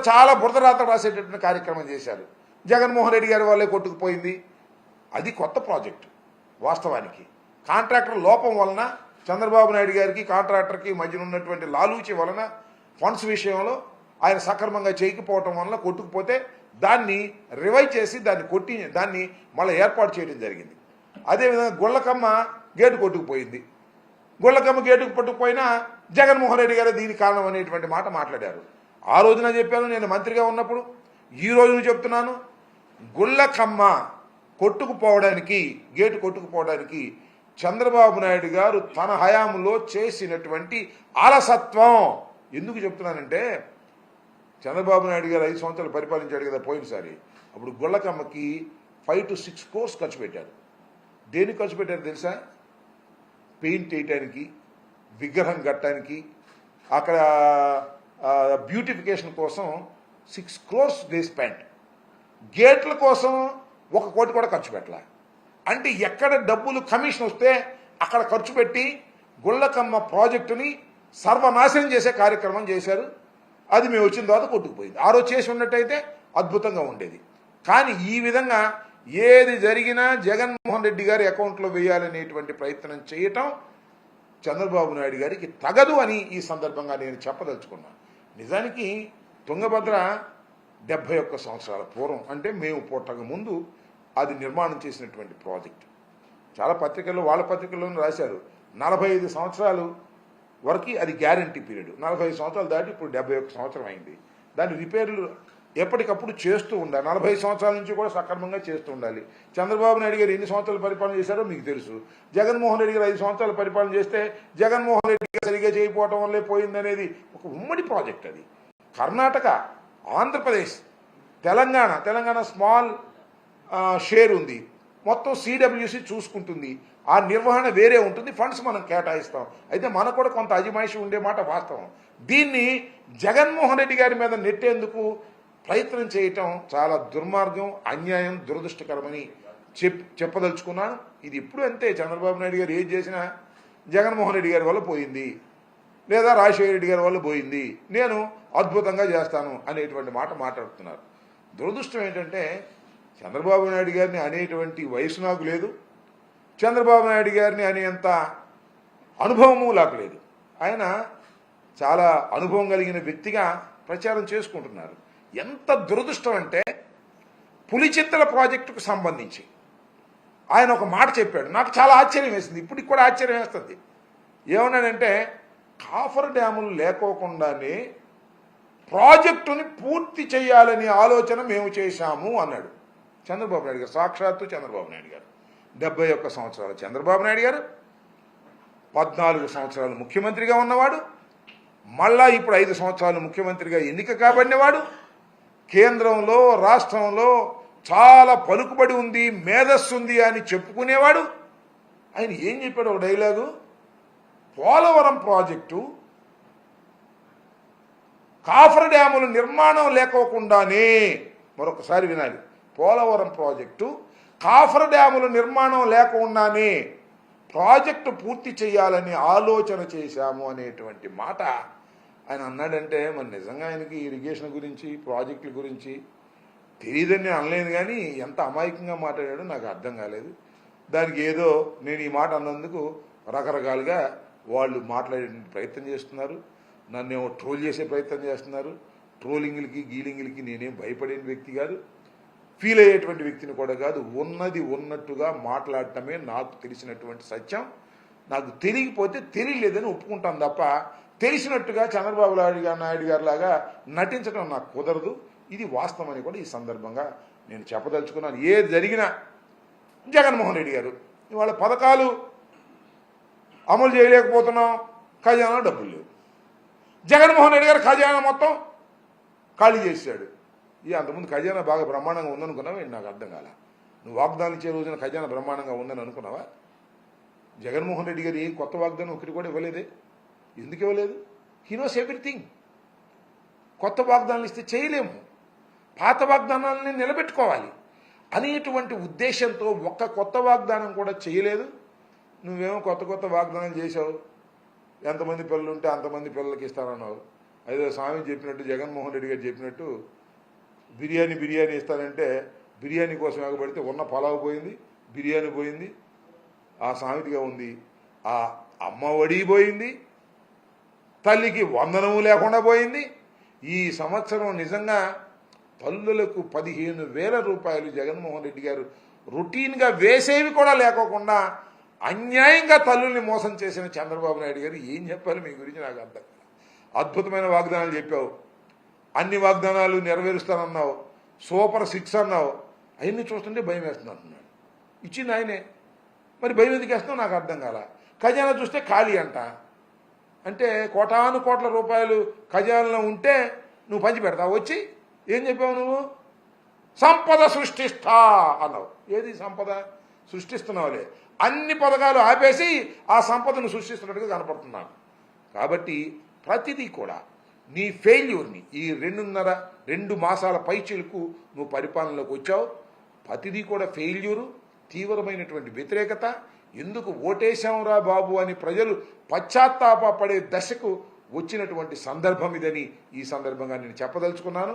చాలా బురదరాత రాసేటటువంటి కార్యక్రమం చేశారు. జగన్మోహన్ రెడ్డి గారి వాళ్ళే కొట్టుకుపోయింది. అది కొత్త ప్రాజెక్టు. వాస్తవానికి కాంట్రాక్టర్ లోపం వలన, చంద్రబాబు నాయుడు గారికి కాంట్రాక్టర్కి మధ్యన ఉన్నటువంటి లాలూచి వలన, ఫండ్స్ విషయంలో ఆయన సక్రమంగా చేయకపోవటం వలన కొట్టుకుపోతే దాన్ని రివైవ్ చేసి దాన్ని మళ్ళీ ఏర్పాటు చేయడం జరిగింది. అదేవిధంగా గుళ్ళకమ్మ గేటు కొట్టుకుపోయింది. గుళ్ళకమ్మ గేటుకు పట్టుకుపోయినా జగన్మోహన్ రెడ్డి గారు దీనికి కారణం అనేటువంటి మాట మాట్లాడారు. ఆ రోజున చెప్పాను నేను మంత్రిగా ఉన్నప్పుడు, ఈ రోజున చెప్తున్నాను. గుళ్ళకమ్మ కొట్టుకుపోవడానికి, గేటు కొట్టుకుపోవడానికి చంద్రబాబు నాయుడు గారు తన హయాంలో చేసినటువంటి అలసత్వం. ఎందుకు చెప్తున్నానంటే, చంద్రబాబు నాయుడు గారు 5 సంవత్సరాలు పరిపాలించాడు కదా పోయినసారి. అప్పుడు గుళ్ళకమ్మకి 5 to 6 crores ఖర్చు పెట్టారు. దేనికి ఖర్చు పెట్టారు తెలుసా? పెయింట్ వేయటానికి, విగ్రహం కట్టడానికి, అక్కడ బ్యూటిఫికేషన్ కోసం 6 crores దే స్పెండ్. గేట్ల కోసం 1 కోటి కూడా ఖర్చు పెట్టాల. అంటే ఎక్కడ డబ్బులు కమిషన్ వస్తే అక్కడ ఖర్చు పెట్టి గుళ్ళకమ్మ ప్రాజెక్టుని సర్వనాశనం చేసే కార్యక్రమం చేశారు. అది మేము వచ్చిన తర్వాత కొట్టుకుపోయింది. ఆ రోజు చేసి ఉన్నట్టయితే అద్భుతంగా ఉండేది. కానీ ఈ విధంగా ఏది జరిగినా జగన్మోహన్ రెడ్డి గారి అకౌంట్లో వేయాలనేటువంటి ప్రయత్నం చేయటం చంద్రబాబు నాయుడు గారికి తగదు అని ఈ సందర్భంగా నేను చెప్పదలుచుకున్నాను. నిజానికి తుంగభద్ర 71 సంవత్సరాల పూర్వం, అంటే మేము పుట్టక ముందు అది నిర్మాణం చేసినటువంటి ప్రాజెక్ట్. చాలా పత్రికల్లో, వాళ్ళ పత్రికల్లోనూ రాశారు 45 సంవత్సరాలు వరకు అది గ్యారంటీ పీరియడ్. 45 సంవత్సరాలు దాటి ఇప్పుడు 71 సంవత్సరం అయింది. దాని రిపేర్లు ఎప్పటికప్పుడు చేస్తూ ఉండాలి. 45 సంవత్సరాల నుంచి కూడా సక్రమంగా చేస్తూ ఉండాలి. చంద్రబాబు నాయుడు గారు ఎన్ని సంవత్సరాలు పరిపాలన చేశారో మీకు తెలుసు. జగన్మోహన్ రెడ్డి గారు 5 సంవత్సరాలు పరిపాలన చేస్తే జగన్మోహన్ రెడ్డి గారు సరిగా చేయకపోవటం వల్లే పోయిందనేది ఒక ఉమ్మడి ప్రాజెక్ట్. అది కర్ణాటక, ఆంధ్రప్రదేశ్, తెలంగాణ స్మాల్ షేర్ ఉంది. మొత్తం సిడబ్ల్యూసి చూసుకుంటుంది. ఆ నిర్వహణ వేరే ఉంటుంది. ఫండ్స్ మనం కేటాయిస్తాం. అయితే మనకు కూడా కొంత అజమాయిషి ఉండే మాట వాస్తవం. దీన్ని జగన్మోహన్ రెడ్డి గారి మీద నెట్టేందుకు ప్రయత్నం చేయటం చాలా దుర్మార్గం, అన్యాయం, దురదృష్టకరమని చెప్పదలుచుకున్నాను. ఇది ఎప్పుడు అంతే. చంద్రబాబు నాయుడు గారు ఏది చేసినా జగన్మోహన్ రెడ్డి గారి వల్ల పోయింది, లేదా రాజశేఖర రెడ్డి గారి వల్ల పోయింది, నేను అద్భుతంగా చేస్తాను అనేటువంటి మాట మాట్లాడుతున్నారు. దురదృష్టం ఏంటంటే చంద్రబాబు నాయుడు గారిని అనేటువంటి వయసు నాకు లేదు, చంద్రబాబు నాయుడు గారిని అనేంత అనుభవము నాకు లేదు. ఆయన చాలా అనుభవం కలిగిన వ్యక్తిగా ప్రచారం చేసుకుంటున్నారు. ఎంత దురదృష్టం అంటే పులిచింతల ప్రాజెక్టుకు సంబంధించి ఆయన ఒక మాట చెప్పాడు. నాకు చాలా ఆశ్చర్యం వేసింది. ఇప్పటికి కూడా ఆశ్చర్యం వేస్తుంది. ఏమన్నాడంటే, కాఫర్ డ్యాములు లేకోకుండానే ప్రాజెక్టుని పూర్తి చేయాలని ఆలోచన మేము చేశాము అన్నాడు చంద్రబాబు నాయుడు గారు. సాక్షాత్తు చంద్రబాబు నాయుడు గారు. 71 సంవత్సరాల చంద్రబాబు నాయుడు గారు 14 సంవత్సరాలు ముఖ్యమంత్రిగా ఉన్నవాడు, మళ్ళా ఇప్పుడు 5 సంవత్సరాలు ముఖ్యమంత్రిగా ఎన్నిక కాబడినవాడు, కేంద్రంలో రాష్ట్రంలో చాలా పలుకుబడి ఉంది, మేధస్సు ఉంది అని చెప్పుకునేవాడు. ఆయన ఏం చెప్పాడు? ఒక డైలాగు, పోలవరం ప్రాజెక్టు కాఫర్ డ్యాముల నిర్మాణం లేకోకుండానే, మరొకసారి వినాలి, పోలవరం ప్రాజెక్టు కాఫర్ డ్యాముల నిర్మాణం లేకుండానే ప్రాజెక్టు పూర్తి చేయాలని ఆలోచన చేశాము అనేటువంటి మాట ఆయన అన్నాడంటే, మరి నిజంగా ఆయనకి ఇరిగేషన్ గురించి, ప్రాజెక్టుల గురించి తెలియదని అనలేదు. కానీ ఎంత అమాయకంగా మాట్లాడాడో నాకు అర్థం కాలేదు. దానికి ఏదో నేను ఈ మాట అన్నందుకు రకరకాలుగా వాళ్ళు మాట్లాడే ప్రయత్నం చేస్తున్నారు, నన్నేమో ట్రోల్ చేసే ప్రయత్నం చేస్తున్నారు. ట్రోలింగ్లకి గీలింగ్లకి నేనేం భయపడే వ్యక్తి కాదు, ఫీల్ అయ్యేటువంటి వ్యక్తిని కూడా కాదు. ఉన్నది ఉన్నట్టుగా మాట్లాడటమే నాకు తెలిసినటువంటి సత్యం. నాకు తెలియకపోతే తెలియలేదని ఒప్పుకుంటాను తప్ప తెలిసినట్టుగా చంద్రబాబు నాయుడు గారి లాగా నటించడం నాకు కుదరదు. ఇది వాస్తవం అని కూడా ఈ సందర్భంగా నేను చెప్పదలుచుకున్నాను. ఏది జరిగినా జగన్మోహన్ రెడ్డి గారు ఇవాళ పథకాలు అమలు చేయలేకపోతున్నాం, ఖజానా డబ్బులు లేవు. జగన్మోహన్ రెడ్డి గారు ఖజానా మొత్తం ఖాళీ చేశాడు. అంతకుముందు ఖజానా బాగా బ్రహ్మాండంగా ఉందనుకున్నావా? నాకు అర్థం కాల. నువ్వు వాగ్దానం ఇచ్చే రోజున ఖజానా బ్రహ్మాండంగా ఉందని అనుకున్నావా? జగన్మోహన్ రెడ్డి గారు ఏం కొత్త వాగ్దానం ఒకటి కూడా ఇవ్వలేదే. ఎందుకు ఇవ్వలేదు? He knows everything. కొత్త వాగ్దానాలు ఇస్తే చేయలేము, పాత వాగ్దానాలని నిలబెట్టుకోవాలి అనేటువంటి ఉద్దేశంతో ఒక్క కొత్త వాగ్దానం కూడా చేయలేదు. నువ్వేమో కొత్త వాగ్దానాలు చేసావు. ఎంతమంది పిల్లలు ఉంటే అంతమంది పిల్లలకి ఇస్తానన్నావు. అదే స్వామి చెప్పినట్టు, జగన్మోహన్ రెడ్డి గారు చెప్పినట్టు బిర్యానీ ఇస్తానంటే బిర్యానీ కోసం ఎగబడితే ఉన్న పలావ్ పోయింది, బిర్యానీ పోయింది, ఆ సామెతగా ఉంది, ఆ అమ్మ ఒడి పోయింది, తల్లికి వందనము లేకుండా పోయింది. ఈ సంవత్సరం నిజంగా తల్లులకు 15,000 రూపాయలు జగన్మోహన్ రెడ్డి గారు రొటీన్గా వేసేవి కూడా లేకోకుండా అన్యాయంగా తల్లుల్ని మోసం చేసిన చంద్రబాబు నాయుడు గారు ఏం చెప్పాలి మీ గురించి నాకు అర్థం కాదు. అద్భుతమైన వాగ్దానాలు చెప్పావు, అన్ని వాగ్దానాలు నెరవేరుస్తానన్నావు, సూపర్ 6 అన్నావు, అవన్నీ చూస్తుంటే భయం వేస్తుంది అంటున్నాడు. ఇచ్చింది ఆయనే, మరి భయం ఎందుకు వేస్తున్నావు నాకు అర్థం కాల. ఖజానా చూస్తే ఖాళీ అంట, అంటే కోటాను కోట్ల రూపాయలు ఖజానాలో ఉంటే నువ్వు పంచి పెడతావు. వచ్చి ఏం చెప్పావు నువ్వు? సంపద సృష్టిస్తా అన్నావు. ఏది సంపద సృష్టిస్తున్నావులే, అన్ని పథకాలు ఆపేసి ఆ సంపదను సృష్టిస్తున్నట్టుగా కనపడుతున్నాను. కాబట్టి ప్రతిదీ కూడా నీ ఫెయిల్యూర్ని ఈ 2 మాసాల పైచిలకు నువ్వు పరిపాలనలోకి వచ్చావు. ప్రతిదీ కూడా ఫెయిల్యూరు, తీవ్రమైనటువంటి వ్యతిరేకత, ఎందుకు ఓటేశాంరా బాబు అని ప్రజలు పశ్చాత్తాపడే దశకు వచ్చినటువంటి సందర్భం ఇదని ఈ సందర్భంగా నేను చెప్పదలుచుకున్నాను.